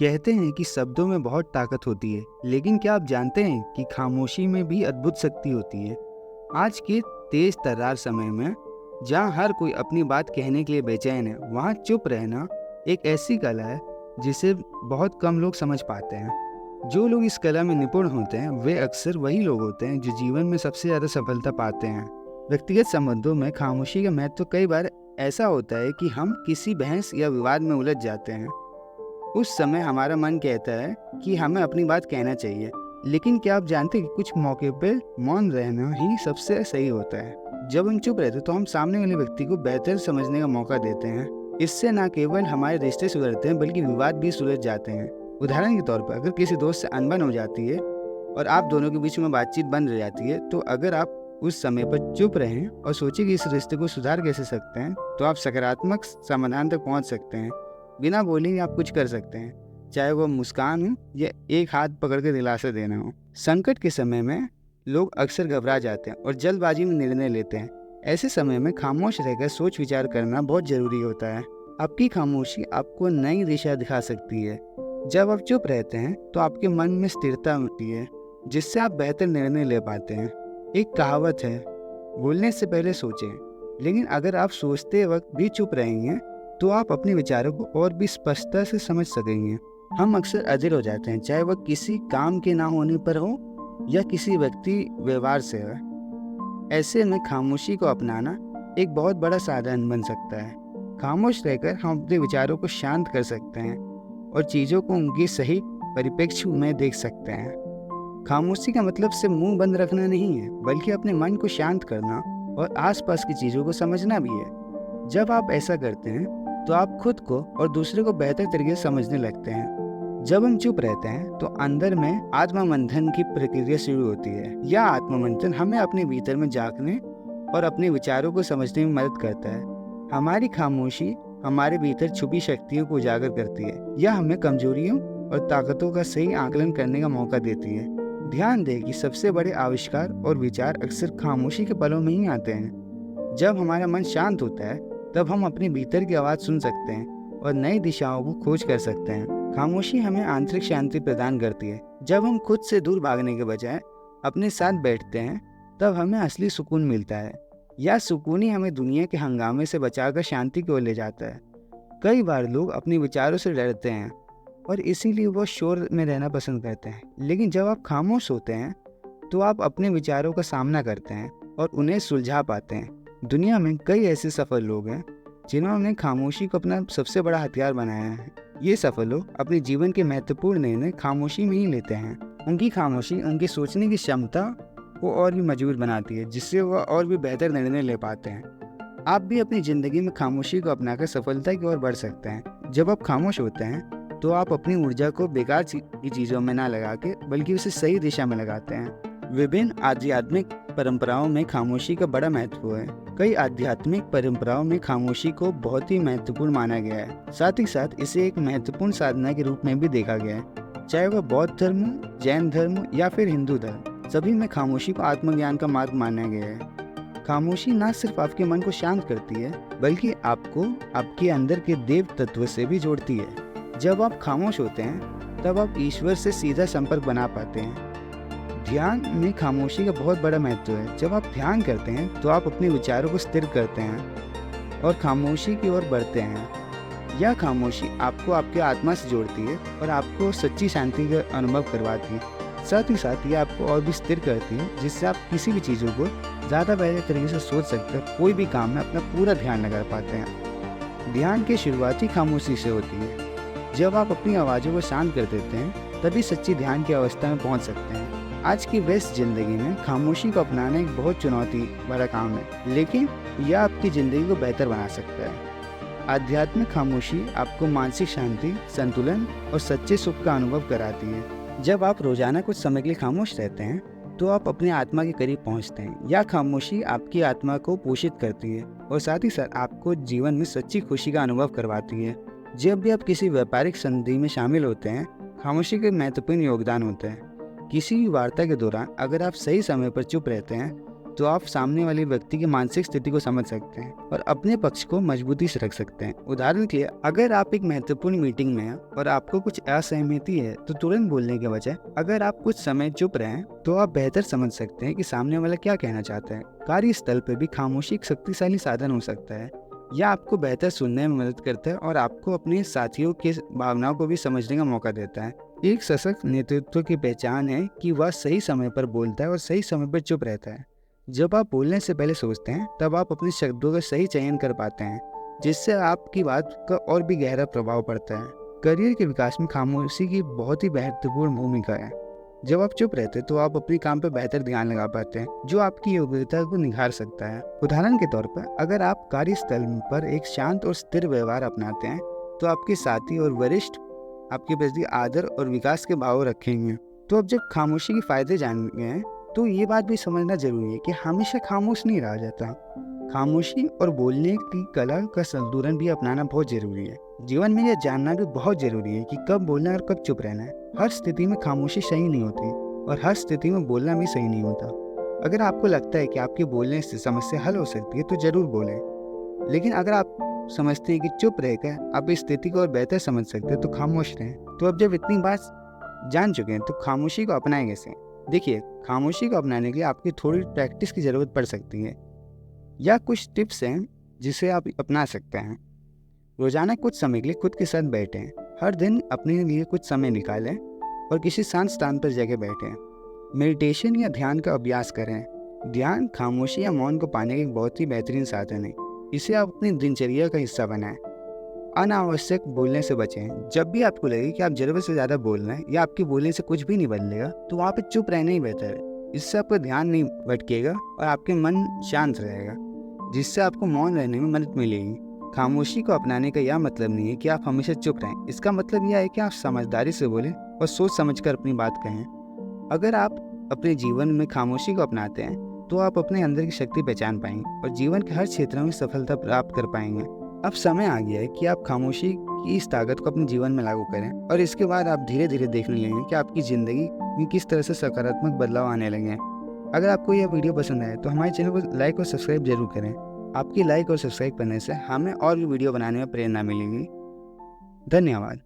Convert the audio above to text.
कहते हैं कि शब्दों में बहुत ताकत होती है, लेकिन क्या आप जानते हैं कि खामोशी में भी अद्भुत शक्ति होती है। आज के तेज तर्रार समय में जहाँ हर कोई अपनी बात कहने के लिए बेचैन है, वहाँ चुप रहना एक ऐसी कला है जिसे बहुत कम लोग समझ पाते हैं। जो लोग इस कला में निपुण होते हैं वे अक्सर वही लोग होते हैं जो जीवन में सबसे ज़्यादा सफलता पाते हैं। व्यक्तिगत संबंधों में खामोशी का महत्व कई बार ऐसा होता है कि हम किसी बहस या विवाद में उलझ जाते हैं। उस समय हमारा मन कहता है कि हमें अपनी बात कहना चाहिए, लेकिन क्या आप जानते हैं कि कुछ मौके पे मौन रहना ही सबसे सही होता है। जब हम चुप रहते तो हम सामने वाले व्यक्ति को बेहतर समझने का मौका देते हैं। इससे न केवल हमारे रिश्ते सुधरते हैं बल्कि विवाद भी सुलझ जाते हैं। उदाहरण के तौर पर अगर किसी दोस्त से अनबन हो जाती है और आप दोनों के बीच में बातचीत बंद रह जाती है, तो अगर आप उस समय पर चुप रहें और सोचें कि इस रिश्ते को सुधार कैसे सकते हैं, तो आप सकारात्मक समाधान तक पहुंच सकते हैं। बिना बोले ही आप कुछ कर सकते हैं, चाहे वो मुस्कान हो या एक हाथ पकड़ के दिलासा देना हो। संकट के समय में लोग अक्सर घबरा जाते हैं और जल्दबाजी में निर्णय लेते हैं। ऐसे समय में खामोश रहकर सोच विचार करना बहुत जरूरी होता है। आपकी खामोशी आपको नई दिशा दिखा सकती है। जब आप चुप रहते हैं तो आपके मन में स्थिरता होती है, जिससे आप बेहतर निर्णय ले पाते हैं। एक कहावत है, बोलने से पहले सोचें। लेकिन अगर आप सोचते वक्त भी चुप रहेंगे तो आप अपने विचारों को और भी स्पष्टता से समझ सकेंगे। हम अक्सर अधीर हो जाते हैं, चाहे वह किसी काम के ना होने पर हो या किसी व्यक्ति व्यवहार से हो। ऐसे में खामोशी को अपनाना एक बहुत बड़ा साधन बन सकता है। खामोश रहकर हम अपने विचारों को शांत कर सकते हैं और चीज़ों को उनकी सही परिप्रेक्ष्य में देख सकते हैं। खामोशी का मतलब सिर्फ मुंह बंद रखना नहीं है, बल्कि अपने मन को शांत करना और आसपास की चीज़ों को समझना भी है। जब आप ऐसा करते हैं तो आप खुद को और दूसरे को बेहतर तरीके से समझने लगते हैं। जब हम चुप रहते हैं तो अंदर में आत्ममंथन की प्रक्रिया शुरू होती है। यह आत्ममंथन हमें अपने भीतर में झांकने और अपने विचारों को समझने में मदद करता है। हमारी खामोशी हमारे भीतर छुपी शक्तियों को उजागर करती है। यह हमें कमजोरियों और ताकतों का सही आकलन करने का मौका देती है। ध्यान दें कि सबसे बड़े आविष्कार और विचार अक्सर खामोशी के पलों में ही आते हैं। जब हमारा मन शांत होता है तब हम अपने भीतर की आवाज़ सुन सकते हैं और नई दिशाओं को खोज कर सकते हैं। खामोशी हमें आंतरिक शांति प्रदान करती है। जब हम खुद से दूर भागने के बजाय अपने साथ बैठते हैं तब हमें असली सुकून मिलता है। यह सुकून ही हमें दुनिया के हंगामे से बचाकर शांति की ओर ले जाता है। कई बार लोग अपने विचारों से डरते हैं और इसीलिए वो शोर में रहना पसंद करते हैं, लेकिन जब आप खामोश होते हैं तो आप अपने विचारों का सामना करते हैं और उन्हें सुलझा पाते हैं। दुनिया में कई ऐसे सफल लोग हैं जिन्होंने खामोशी को अपना सबसे बड़ा हथियार बनाया है। ये सफल लोग अपने जीवन के महत्वपूर्ण निर्णय खामोशी में ही लेते हैं। उनकी खामोशी उनकी सोचने की क्षमता को और भी मजबूत बनाती है, जिससे वह और भी बेहतर निर्णय ले पाते हैं। आप भी अपनी ज़िंदगी में खामोशी को अपनाकर सफलता की ओर बढ़ सकते हैं। जब आप खामोश होते हैं तो आप अपनी ऊर्जा को बेकार की चीज़ों में ना लगा के बल्कि उसे सही दिशा में लगाते हैं। विभिन्न आध्यात्मिक परंपराओं में खामोशी का बड़ा महत्व है। कई आध्यात्मिक परंपराओं में खामोशी को बहुत ही महत्वपूर्ण माना गया है। साथ ही साथ इसे एक महत्वपूर्ण साधना के रूप में भी देखा गया है। चाहे वह बौद्ध धर्म, जैन धर्म या फिर हिंदू धर्म, सभी में खामोशी को आत्मज्ञान का मार्ग माना गया है। खामोशी न सिर्फ आपके मन को शांत करती है बल्कि आपको आपके अंदर के देव तत्व से भी जोड़ती है। जब आप खामोश होते हैं तब आप ईश्वर से सीधा संपर्क बना पाते हैं। ध्यान में खामोशी का बहुत बड़ा महत्व है। जब आप ध्यान करते हैं तो आप अपने विचारों को स्थिर करते हैं और खामोशी की ओर बढ़ते हैं। यह खामोशी आपको आपके आत्मा से जोड़ती है और आपको सच्ची शांति का अनुभव करवाती है। साथ ही साथ ये आपको और भी स्थिर करती है, जिससे आप किसी भी चीज़ों को ज़्यादा बेहतर तरीके से सोच सकते हैं। कोई भी काम में अपना पूरा ध्यान लगा पाते हैं। ध्यान की शुरुआत ही खामोशी से होती है। जब आप अपनी आवाज़ों को शांत कर देते हैं तभी सच्ची ध्यान की अवस्था में पहुंच सकते हैं। आज की व्यस्त जिंदगी में खामोशी को अपनाना एक बहुत चुनौती भरा काम है, लेकिन यह आपकी ज़िंदगी को बेहतर बना सकता है। आध्यात्मिक खामोशी आपको मानसिक शांति, संतुलन और सच्चे सुख का अनुभव कराती है। जब आप रोजाना कुछ समय के लिए खामोश रहते हैं तो आप अपने आत्मा के करीब पहुंचते हैं। यह खामोशी आपकी आत्मा को पोषित करती है और साथ ही साथ आपको जीवन में सच्ची खुशी का अनुभव करवाती है। जब भी आप किसी व्यापारिक संधि में शामिल होते हैं, खामोशी के महत्वपूर्ण योगदान होते हैं। किसी भी वार्ता के दौरान अगर आप सही समय पर चुप रहते हैं तो आप सामने वाले व्यक्ति की मानसिक स्थिति को समझ सकते हैं और अपने पक्ष को मजबूती से रख सकते हैं। उदाहरण के लिए, अगर आप एक महत्वपूर्ण मीटिंग में हैं और आपको कुछ असहमति है तो तुरंत बोलने के बजाय अगर आप कुछ समय चुप रहें तो आप बेहतर समझ सकते हैं कि सामने वाला क्या कहना चाहता है। कार्यस्थल पर भी खामोशी एक शक्तिशाली साधन हो सकता है। यह आपको बेहतर सुनने में मदद करता है और आपको अपने साथियों की भावनाओं को भी समझने का मौका देता है। एक सशक्त नेतृत्व की पहचान है कि वह सही समय पर बोलता है और सही समय पर चुप रहता है। जब आप बोलने से पहले सोचते हैं तब आप अपने शब्दों का सही चयन कर पाते हैं, जिससे आपकी बात का और भी गहरा प्रभाव पड़ता है। करियर के विकास में खामोशी की बहुत ही महत्वपूर्ण भूमिका है। जब आप चुप रहते हैं तो आप अपने काम पर बेहतर ध्यान लगा पाते हैं, जो आपकी योग्यता को निखार सकता है। उदाहरण के तौर पर, अगर आप कार्यस्थल पर एक शांत और स्थिर व्यवहार अपनाते हैं तो आपके साथी और वरिष्ठ आपके प्रति आदर और विकास के भाव रखेंगे। तो अब जब खामोशी के फायदे जान गए हैं तो ये बात भी समझना जरूरी है कि हमेशा खामोश नहीं रहा जाता। खामोशी और बोलने की कला का संतुलन भी अपनाना बहुत जरूरी है। जीवन में यह जानना भी बहुत जरूरी है कि कब बोलना और कब चुप रहना है। हर स्थिति में खामोशी सही नहीं होती और हर स्थिति में बोलना भी सही नहीं होता। अगर आपको लगता है कि आपके बोलने से समस्या हल हो सकती है तो जरूर बोलें, लेकिन अगर आप समझते हैं कि चुप रहकर आप इस स्थिति को और बेहतर समझ सकते हैं तो खामोश रहें। तो अब जब इतनी बात जान चुके हैं तो खामोशी को अपनाएं कैसे? देखिए, खामोशी को अपनाने के लिए आपकी थोड़ी प्रैक्टिस की ज़रूरत पड़ सकती है, या कुछ टिप्स हैं जिसे आप अपना सकते हैं। रोजाना कुछ समय के लिए खुद के साथ बैठें। हर दिन अपने लिए कुछ समय निकालें और किसी शांत स्थान पर जाके बैठें। मेडिटेशन या ध्यान का अभ्यास करें। ध्यान खामोशी या मौन को पाने का एक बहुत ही बेहतरीन साधन है। इसे आप अपनी दिनचर्या का हिस्सा बनाएं। अनावश्यक बोलने से बचें। जब भी आपको लगे कि आप जरूरत से ज़्यादा बोल रहे हैं या आपके बोलने से कुछ भी नहीं बदलेगा तो वहाँ पर चुप रहना ही बेहतर है। इससे आपका ध्यान नहीं भटकेगा और आपके मन शांत रहेगा, जिससे आपको मौन रहने में मदद मिलेगी। खामोशी को अपनाने का यह मतलब नहीं है कि आप हमेशा चुप रहें। इसका मतलब यह है कि आप समझदारी से बोलें और सोच समझकर अपनी बात कहें। अगर आप अपने जीवन में खामोशी को अपनाते हैं तो आप अपने अंदर की शक्ति पहचान पाएंगे और जीवन के हर क्षेत्र में सफलता प्राप्त कर पाएंगे। अब समय आ गया है कि आप खामोशी की इस ताकत को अपने जीवन में लागू करें और इसके बाद आप धीरे धीरे देखने लगेंगे कि आपकी ज़िंदगी में किस तरह से सकारात्मक बदलाव आने लगे। अगर आपको यह वीडियो पसंद आए तो हमारे चैनल को लाइक और सब्सक्राइब जरूर करें। आपकी लाइक और सब्सक्राइब करने से हमें और भी वीडियो बनाने में प्रेरणा मिलेगी। धन्यवाद।